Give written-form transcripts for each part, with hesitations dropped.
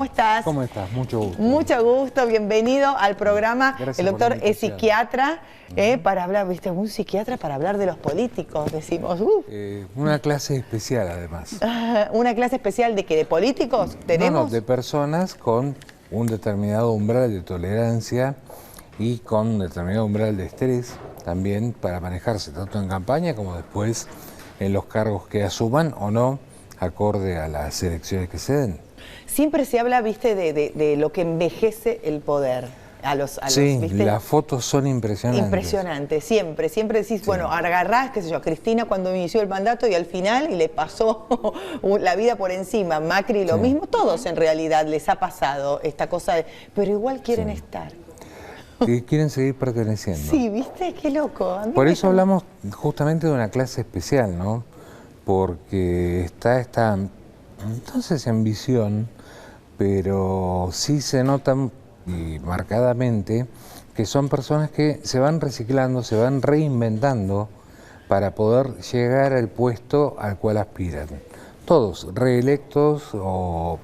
¿Cómo estás? ¿Cómo estás? Mucho gusto. Mucho gusto, bienvenido al programa. Gracias. El doctor es psiquiatra para hablar, ¿viste? Un psiquiatra para hablar de los políticos, decimos. Una clase especial, además. ¿Una clase especial de qué? ¿De políticos? ¿Tenemos? No, de personas con un determinado umbral de tolerancia y con un determinado umbral de estrés también para manejarse tanto en campaña como después en los cargos que asuman o no, acorde a las elecciones que se den. Siempre se habla, viste, de lo que envejece el poder. Sí, ¿viste? las fotos son impresionantes. Impresionante, siempre decís, sí. Bueno, agarrás, qué sé yo, Cristina cuando inició el mandato y al final y le pasó la vida por encima, Macri lo mismo, todos en realidad les ha pasado esta cosa, pero igual quieren estar. Y quieren seguir perteneciendo. Sí, ¿viste? Qué loco. A mí por eso hablamos justamente de una clase especial, ¿no? Porque está entonces en visión, pero sí se notan y marcadamente que son personas que se van reciclando, se van reinventando para poder llegar al puesto al cual aspiran. Todos reelectos o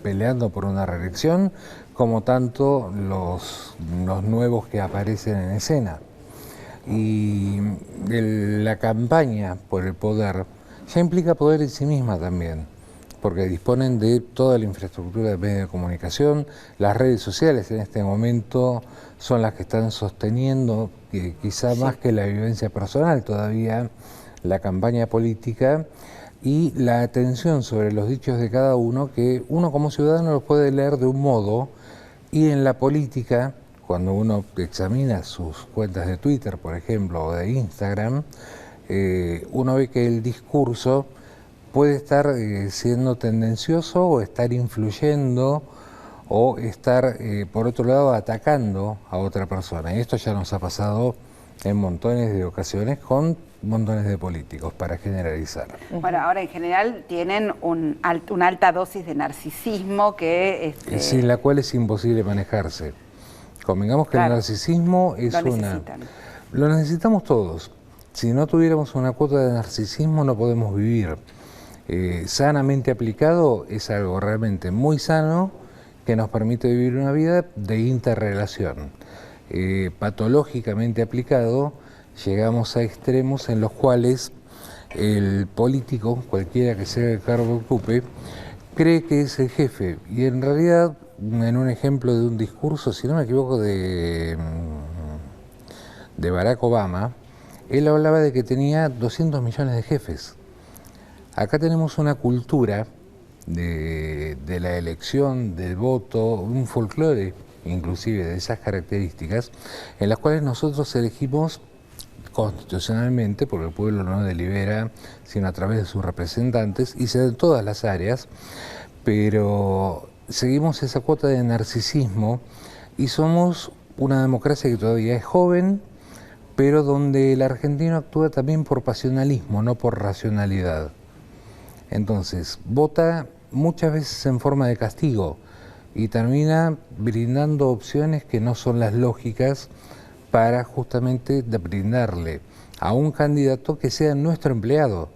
peleando por una reelección, como tanto los nuevos que aparecen en escena. Y la campaña por el poder ya implica poder en sí misma también, porque disponen de toda la infraestructura de medios de comunicación. Las redes sociales en este momento son las que están sosteniendo, quizá más que la vivencia personal todavía, la campaña política y la atención sobre los dichos de cada uno, que uno como ciudadano los puede leer de un modo, y en la política, cuando uno examina sus cuentas de Twitter, por ejemplo, o de Instagram, uno ve que el discurso puede estar siendo tendencioso o estar influyendo o estar, por otro lado, atacando a otra persona. Y esto ya nos ha pasado en montones de ocasiones con montones de políticos, para generalizar. Bueno, ahora en general tienen una alta dosis de narcisismo que... sin la cual es imposible manejarse. Convengamos que el narcisismo es lo necesitamos todos. Si no tuviéramos una cuota de narcisismo no podemos vivir. Sanamente aplicado es algo realmente muy sano que nos permite vivir una vida de interrelación. Patológicamente aplicado llegamos a extremos en los cuales el político, cualquiera que sea el cargo que ocupe, cree que es el jefe y en realidad, en un ejemplo de un discurso, si no me equivoco, de Barack Obama, él hablaba de que tenía 200 millones de jefes. Acá tenemos una cultura de la elección, del voto, un folclore inclusive de esas características, en las cuales nosotros elegimos constitucionalmente, porque el pueblo no delibera sino a través de sus representantes, y se da en todas las áreas, pero seguimos esa cuota de narcisismo y somos una democracia que todavía es joven, pero donde el argentino actúa también por pasionalismo, no por racionalidad. Entonces, vota muchas veces en forma de castigo y termina brindando opciones que no son las lógicas para justamente brindarle a un candidato que sea nuestro empleado.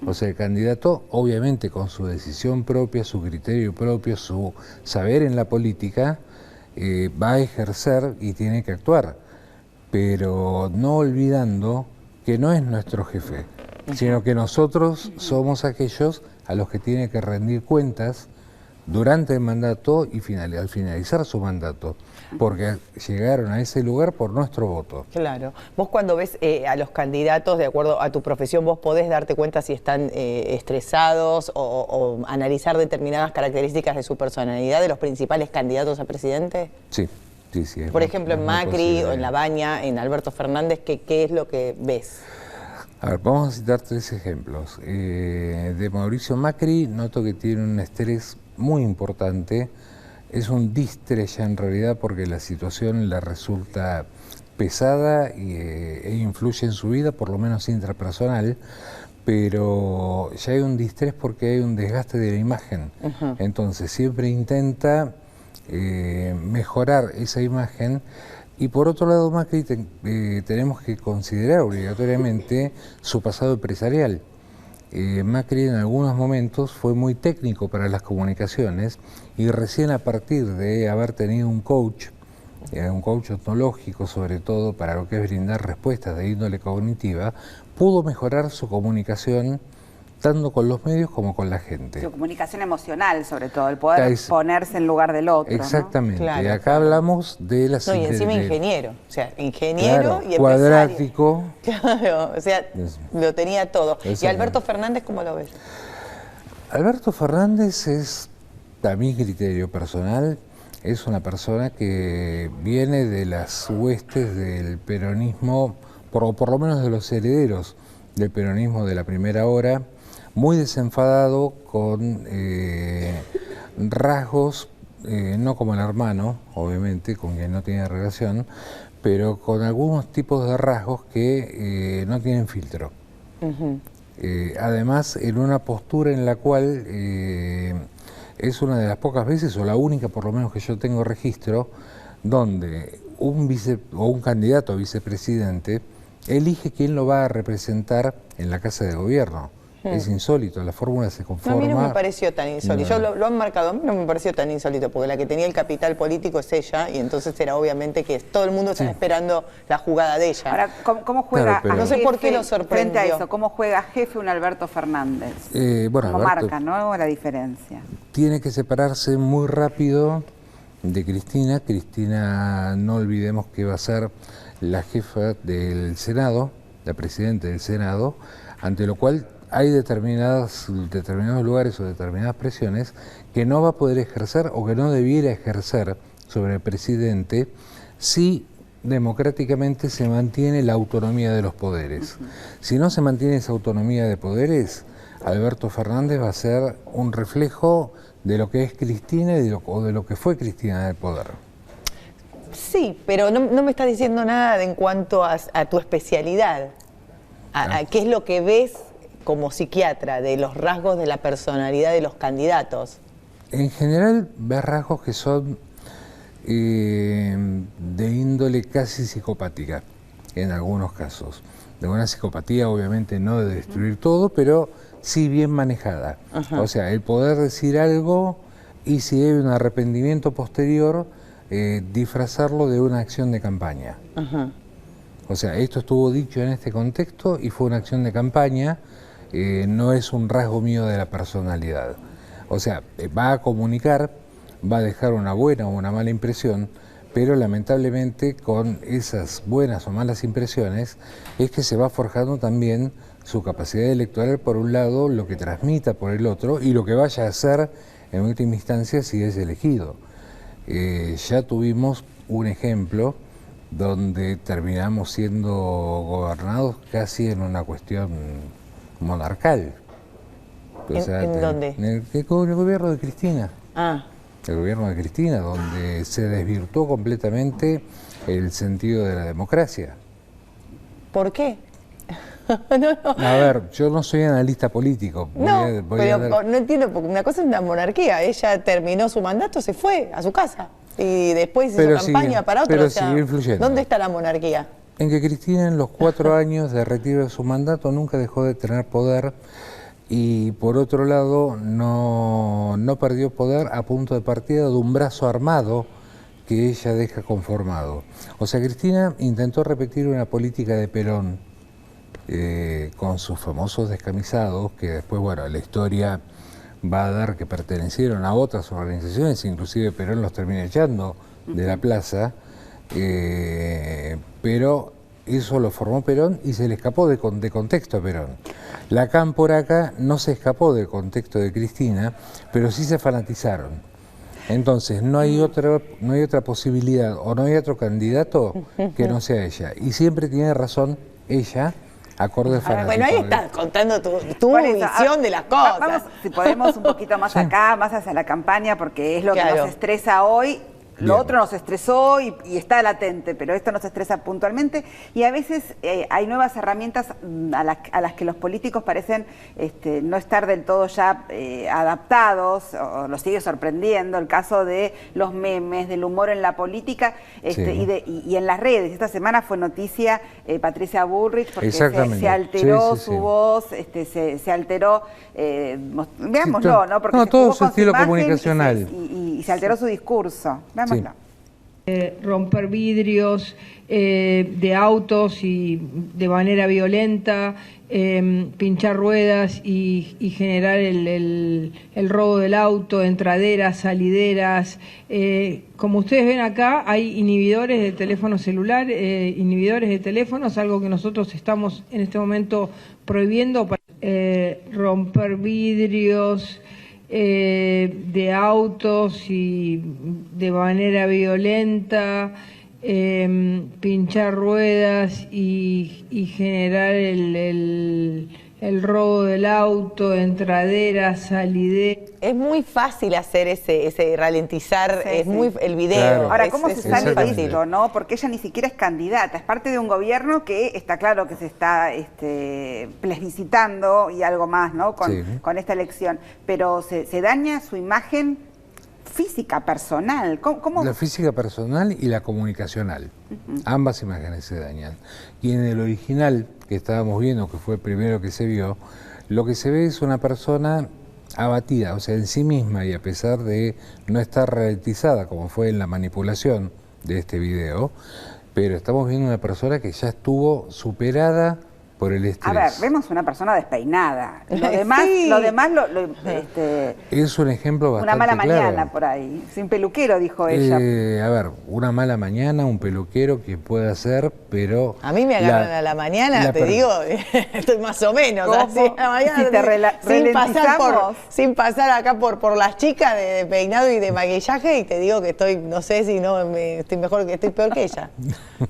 O sea, el candidato, obviamente, con su decisión propia, su criterio propio, su saber en la política, va a ejercer y tiene que actuar, pero no olvidando que no es nuestro jefe, sino que nosotros somos aquellos a los que tiene que rendir cuentas durante el mandato y al finalizar su mandato, porque llegaron a ese lugar por nuestro voto. Claro. Vos cuando ves a los candidatos, de acuerdo a tu profesión, vos podés darte cuenta si están estresados o analizar determinadas características de su personalidad de los principales candidatos a presidente. Sí. Sí, por ejemplo, en Macri o en Labaña, en Alberto Fernández, ¿qué es lo que ves? A ver, vamos a citar 3 ejemplos. De Mauricio Macri noto que tiene un estrés muy importante, es un distrés ya en realidad porque la situación le resulta pesada e influye en su vida, por lo menos intrapersonal, pero ya hay un distrés porque hay un desgaste de la imagen. Entonces siempre intenta mejorar esa imagen. Y por otro lado, Macri tenemos que considerar obligatoriamente su pasado empresarial. Macri en algunos momentos fue muy técnico para las comunicaciones y recién a partir de haber tenido un coach ontológico sobre todo para lo que es brindar respuestas de índole cognitiva, pudo mejorar su comunicación tanto con los medios como con la gente. Su comunicación emocional, sobre todo, el poder ponerse en lugar del otro. Exactamente. ¿No? Claro, y acá hablamos de la... No, y encima ingeniero. O sea, ingeniero, claro, y empresario. Cuadrático. Claro, o sea, lo tenía todo. ¿Y Alberto Fernández cómo lo ves? Alberto Fernández es, a mi criterio personal, es una persona que viene de las huestes del peronismo, por lo menos de los herederos del peronismo de la primera hora, muy desenfadado, con rasgos, no como el hermano, obviamente, con quien no tiene relación, pero con algunos tipos de rasgos que no tienen filtro. Además, en una postura en la cual es una de las pocas veces, o la única por lo menos que yo tengo registro, donde un candidato a vicepresidente elige quién lo va a representar en la Casa de Gobierno. Es insólito, la fórmula se conforma... No, a mí no me pareció tan insólito. Lo han marcado, a mí no me pareció tan insólito, porque la que tenía el capital político es ella, y entonces era obviamente que todo el mundo estaba esperando la jugada de ella. Ahora, ¿cómo juega? Claro, no sé por qué lo sorprendió. Frente a eso, ¿cómo juega jefe un Alberto Fernández? Bueno, ¿Cómo Alberto marca, no, la diferencia? Tiene que separarse muy rápido de Cristina. Cristina, no olvidemos que va a ser la jefa del Senado, la presidenta del Senado, ante lo cual hay determinados lugares o determinadas presiones que no va a poder ejercer o que no debiera ejercer sobre el presidente si democráticamente se mantiene la autonomía de los poderes. Si no se mantiene esa autonomía de poderes, Alberto Fernández va a ser un reflejo de lo que es Cristina y o de lo que fue Cristina en el poder. Sí, pero no me estás diciendo nada en cuanto a tu especialidad. ¿Qué es lo que ves como psiquiatra de los rasgos de la personalidad de los candidatos? En general, ves rasgos que son de índole casi psicopática, en algunos casos. De una psicopatía, obviamente, no de destruir todo, pero sí bien manejada. O sea, el poder decir algo y si hay un arrepentimiento posterior, disfrazarlo de una acción de campaña. O sea, esto estuvo dicho en este contexto y fue una acción de campaña, no es un rasgo mío de la personalidad. O sea, va a comunicar, va a dejar una buena o una mala impresión, pero lamentablemente con esas buenas o malas impresiones es que se va forjando también su capacidad electoral por un lado, lo que transmita por el otro y lo que vaya a hacer en última instancia si es elegido. Ya tuvimos un ejemplo donde terminamos siendo gobernados casi en una cuestión monarcal. O sea, ¿En dónde? En el gobierno de Cristina. Ah. El gobierno de Cristina, donde se desvirtuó completamente el sentido de la democracia. ¿Por qué? A ver, yo no soy analista político. Pero no entiendo, porque una cosa es una monarquía. Ella terminó su mandato, se fue a su casa y después hizo campaña para otro. Pero o sea, siguió influyendo. ¿Dónde está la monarquía? En que Cristina en los 4 años de retiro de su mandato nunca dejó de tener poder y por otro lado no perdió poder a punto de partida de un brazo armado que ella deja conformado. O sea, Cristina intentó repetir una política de Perón con sus famosos descamisados, que después, bueno, la historia va a dar que pertenecieron a otras organizaciones, inclusive Perón los termina echando de la plaza, pero eso lo formó Perón y se le escapó de contexto a Perón. La Cámpora no se escapó del contexto de Cristina, pero sí se fanatizaron. Entonces no hay otra posibilidad o no hay otro candidato que no sea ella. Y siempre tiene razón ella, acorde al fanatismo. Bueno, ahí estás contando tu visión de las cosas. Vamos, si podemos, un poquito más acá, más hacia la campaña, porque es lo que nos estresa hoy. lo otro nos estresó y está latente, pero esto nos estresa puntualmente. Y a veces hay nuevas herramientas a las que los políticos parecen no estar del todo ya adaptados, o los sigue sorprendiendo. El caso de los memes, del humor en la política y en las redes. Esta semana fue noticia Patricia Bullrich porque se alteró su voz, se alteró, veámoslo, ¿no? Porque todo su estilo comunicacional. Y se alteró su discurso. Veámoslo. Romper vidrios de autos y de manera violenta, pinchar ruedas y generar el robo del auto, entraderas, salideras. Como ustedes ven acá, hay inhibidores de teléfono celular, inhibidores de teléfonos, algo que nosotros estamos en este momento prohibiendo. Romper vidrios de autos y de manera violenta, pinchar ruedas y generar el robo del auto, entraderas, salideras. Es muy fácil hacer ese ralentizar, el video. Claro. Ahora, ¿cómo se sale de Exactamente. esto, no? Porque ella ni siquiera es candidata, es parte de un gobierno que está claro que se está plebiscitando y algo más, ¿no? Con esta elección, pero se daña su imagen física, personal. ¿Cómo? La física personal y la comunicacional. Ambas imágenes se dañan. Y en el original que estábamos viendo, que fue el primero que se vio, lo que se ve es una persona abatida, o sea, en sí misma, y a pesar de no estar ralentizada, como fue en la manipulación de este video, pero estamos viendo una persona que ya estuvo superada por el estrés. A ver, vemos una persona despeinada. Lo demás, es un ejemplo bastante una mala claro. mañana por ahí. Sin peluquero, dijo ella. A ver, una mala mañana, un peluquero que pueda ser, pero... A mí me agarran a la mañana, te digo, estoy más o menos así a la mañana. Sin pasar acá por las chicas de peinado y de maquillaje, y te digo que estoy, no sé si estoy peor que ella.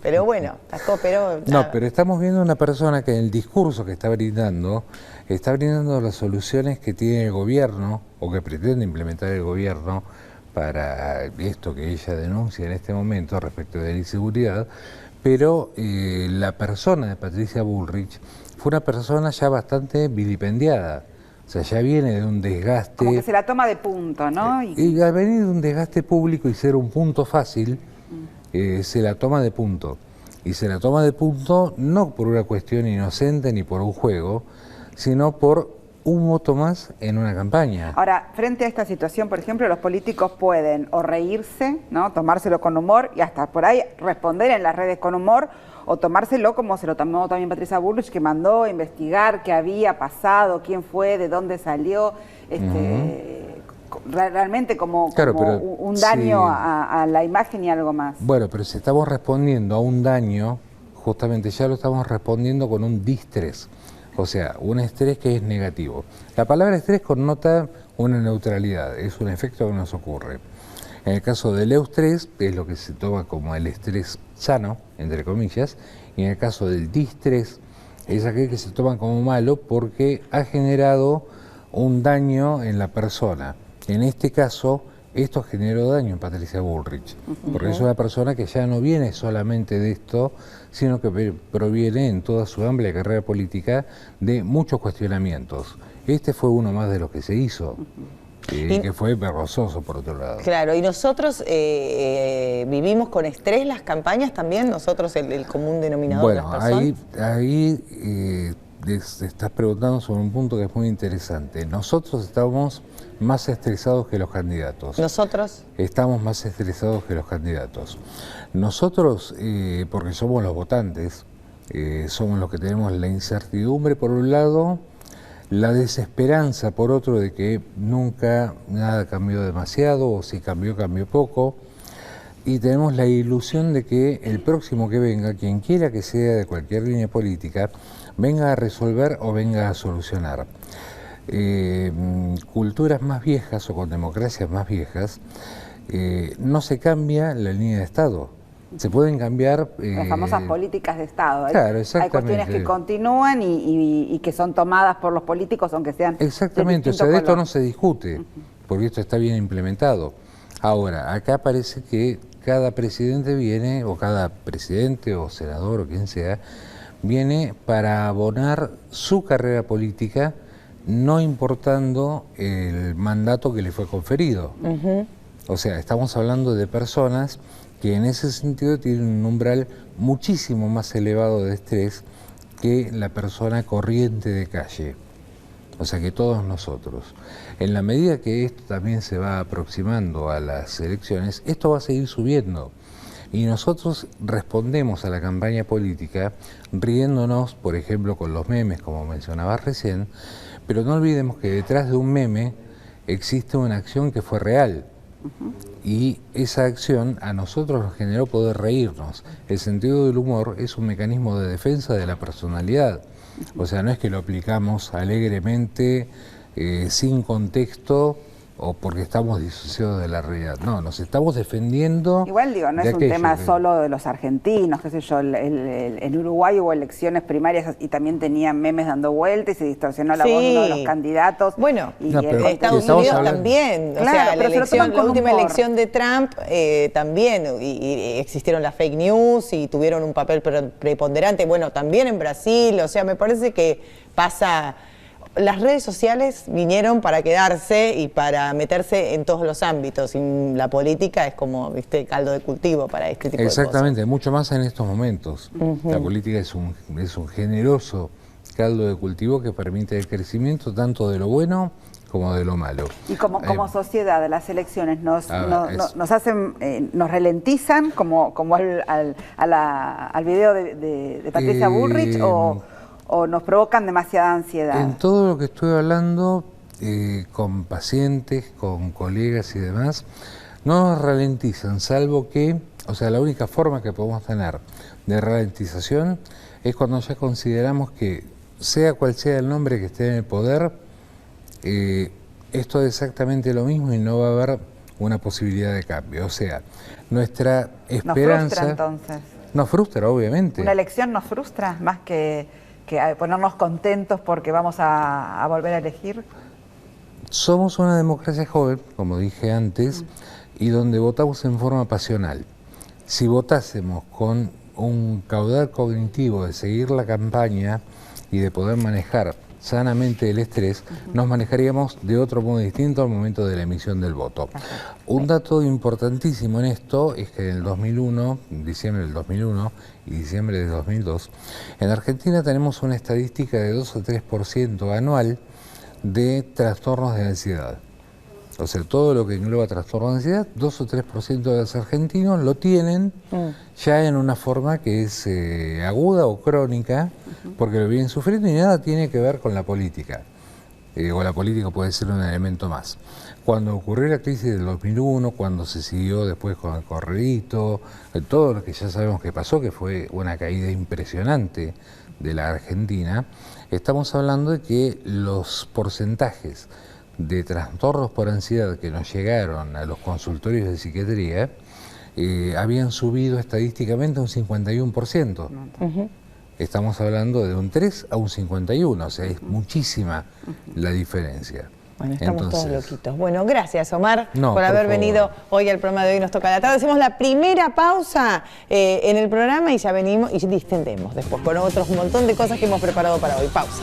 Pero bueno, No, pero estamos viendo una persona que en el discurso que está brindando las soluciones que tiene el gobierno o que pretende implementar el gobierno para esto que ella denuncia en este momento respecto de la inseguridad, pero la persona de Patricia Bullrich fue una persona ya bastante vilipendiada. O sea, ya viene de un desgaste... Como que se la toma de punto, ¿no? Y al venir de un desgaste público y ser un punto fácil, se la toma de punto. Y se la toma de punto no por una cuestión inocente ni por un juego, sino por un voto más en una campaña. Ahora, frente a esta situación, por ejemplo, los políticos pueden o reírse, ¿no? Tomárselo con humor y hasta por ahí responder en las redes con humor, o tomárselo como se lo tomó también Patricia Bullrich, que mandó a investigar qué había pasado, quién fue, de dónde salió, realmente como un daño a la imagen y algo más. Bueno, pero si estamos respondiendo a un daño, justamente ya lo estamos respondiendo con un distrés, o sea, un estrés que es negativo. La palabra estrés connota una neutralidad, es un efecto que nos ocurre. En el caso del eustrés, es lo que se toma como el estrés sano, entre comillas, y en el caso del distrés, es aquel que se toma como malo porque ha generado un daño en la persona. En este caso, esto generó daño en Patricia Bullrich, porque es una persona que ya no viene solamente de esto, sino que proviene en toda su amplia carrera política de muchos cuestionamientos. Este fue uno más de los que se hizo, que fue vergonzoso por otro lado. Claro, y nosotros vivimos con estrés las campañas también, nosotros el común denominador de las personas. Ahí te estás preguntando sobre un punto que es muy interesante. Nosotros estamos más estresados que los candidatos. ¿Nosotros? Estamos más estresados que los candidatos. Nosotros, porque somos los votantes, somos los que tenemos la incertidumbre por un lado, la desesperanza por otro de que nunca nada cambió demasiado, o si cambió, cambió poco, y tenemos la ilusión de que el próximo que venga, quien quiera que sea de cualquier línea política, venga a resolver o venga a solucionar. Culturas más viejas o con democracias más viejas, no se cambia la línea de Estado. Se pueden cambiar... las famosas políticas de Estado. Claro, exactamente. Hay cuestiones que continúan y que son tomadas por los políticos, aunque sean... Exactamente, o sea, de esto no se discute, porque esto está bien implementado. Ahora, acá parece que cada presidente viene, o cada presidente o senador o quien sea, viene para abonar su carrera política, no importando el mandato que le fue conferido. O sea, estamos hablando de personas que en ese sentido tienen un umbral muchísimo más elevado de estrés que la persona corriente de calle. O sea, que todos nosotros. En la medida que esto también se va aproximando a las elecciones, esto va a seguir subiendo. Y nosotros respondemos a la campaña política riéndonos, por ejemplo, con los memes, como mencionabas recién, pero no olvidemos que detrás de un meme existe una acción que fue real. Y esa acción a nosotros nos generó poder reírnos. El sentido del humor es un mecanismo de defensa de la personalidad. O sea, no es que lo aplicamos alegremente, sin contexto, o porque estamos disociados de la realidad. No, nos estamos defendiendo. Igual digo, no es un tema solo de los argentinos, qué sé yo, en Uruguay hubo elecciones primarias y también tenían memes dando vueltas y se distorsionó la voz de uno de los candidatos. Bueno, y no, pero Estados Unidos también, claro, o sea, la última humor. elección de Trump también, y existieron las fake news y tuvieron un papel preponderante, bueno, también en Brasil, o sea, me parece que pasa. Las redes sociales vinieron para quedarse y para meterse en todos los ámbitos. Y la política es como, viste, caldo de cultivo para este tipo de cosas. Exactamente, mucho más en estos momentos. La política es un generoso caldo de cultivo que permite el crecimiento tanto de lo bueno como de lo malo. Y como sociedad, las elecciones nos hacen, nos ralentizan como al video de Patricia Bullrich o nos provocan demasiada ansiedad. En todo lo que estoy hablando con pacientes, con colegas y demás, no nos ralentizan, salvo que, o sea, la única forma que podemos tener de ralentización es cuando ya consideramos que, sea cual sea el nombre que esté en el poder, esto es exactamente lo mismo y no va a haber una posibilidad de cambio. O sea, nuestra esperanza... Nos frustra entonces. Nos frustra, obviamente. ¿Una elección nos frustra más que ponernos contentos porque vamos a volver a elegir? Somos una democracia joven, como dije antes, y donde votamos en forma pasional. Si votásemos con un caudal cognitivo de seguir la campaña y de poder manejar sanamente el estrés, nos manejaríamos de otro modo distinto al momento de la emisión del voto. Un dato importantísimo en esto es que en el 2001, diciembre del 2001 y diciembre de 2002, en Argentina tenemos una estadística de 2 o 3% anual de trastornos de ansiedad. O sea, todo lo que engloba trastorno de ansiedad, 2 o 3% de los argentinos lo tienen ya en una forma que es aguda o crónica, porque lo vienen sufriendo y nada tiene que ver con la política. O la política puede ser un elemento más. Cuando ocurrió la crisis del 2001, cuando se siguió después con el corralito, todo lo que ya sabemos que pasó, que fue una caída impresionante de la Argentina, estamos hablando de que los porcentajes de trastornos por ansiedad que nos llegaron a los consultorios de psiquiatría habían subido estadísticamente un 51%. Estamos hablando de un 3 a un 51, o sea, es muchísima la diferencia. Bueno, estamos todos loquitos. Bueno, gracias, Omar, por haber favor. Venido hoy al programa de Hoy Nos Toca la Tarde. Hacemos la primera pausa en el programa y ya venimos y distendemos después con otros un montón de cosas que hemos preparado para hoy. Pausa.